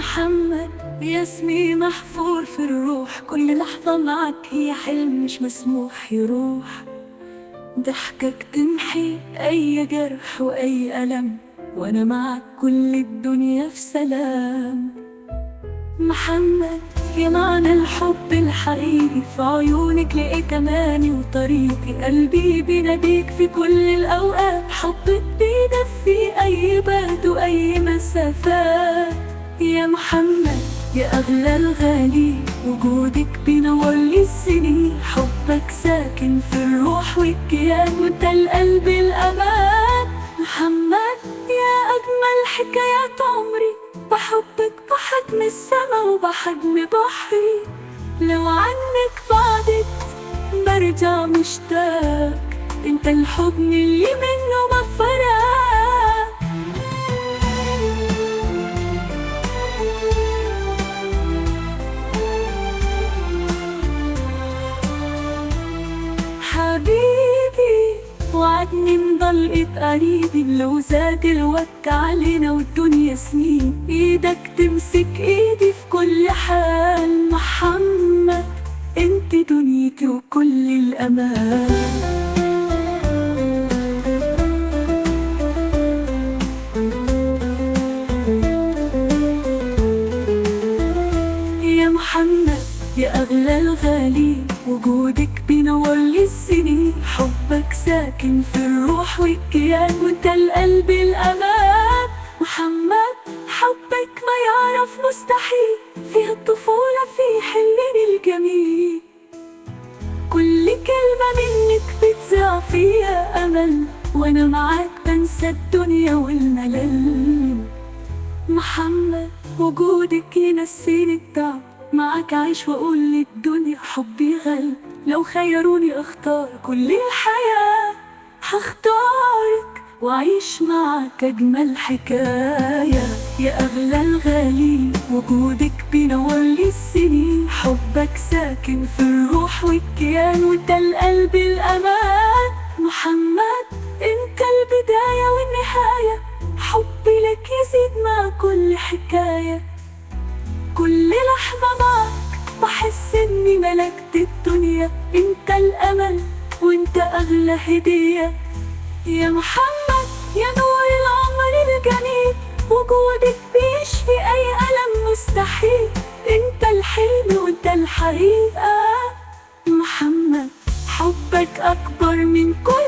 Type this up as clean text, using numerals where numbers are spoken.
محمد، يا اسمي محفور في الروح، كل لحظة معك هي حلم مش مسموح يروح. ضحكك تمحي أي جرح وأي ألم، وأنا معك كل الدنيا في سلام. محمد، يا معنى الحب الحقيقي، في عيونك لقيت أماني وطريقي، قلبي بيناديك في كل الأوقات، حبك بيدفي أي بعد وأي مسافات. يا محمد، يا أغلى الغالي، وجودك بينور لي السنين، حبك ساكن في الروح والكيان، وانت القلب الأمان. محمد، يا أجمل حكايات عمري، بحبك بحجم السما وبحجم بحري، لو عنك بعدت برجع مشتاق، انت الحضن اللي منه ما فراق. حبيبي، وعدني نضل قريبي، لو زاد الوقت علينا والدنيا سنين، ايدك تمسك ايدي في كل حال. محمد، انت دنيتي وكل الامان. يا محمد، يا أغلى الغالي، وجودك بينور لي السنين، حبك ساكن في الروح والكيان، وانت القلب الأمان. محمد، حبك ما يعرف مستحيل، فيه الطفولة فيه حلمي الجميل، كل كلمة منك بتزرع فيها أمل، وأنا معاك بنسى الدنيا والملل. محمد، وجودك ينسيني التعب، معاك عايش واقول للدنيا حبي غالي، لو خيروني اختار كل الحياة هختارك، واعيش معاك اجمل حكاية. يا اغلى الغالي، وجودك بينور لي السنين، حبك ساكن في الروح والكيان، وانت القلب الامان. محمد، انت البداية والنهاية، حبي لك يزيد مع كل حكاية، كل لحظة معك بحس اني ملكت الدنيا، انت الامل وانت اغلى هدية. يا محمد، يا نور العمر الجميل، وجودك بيشفي اي الم مستحيل، انت الحلم وانت الحقيقة. محمد، حبك اكبر من كل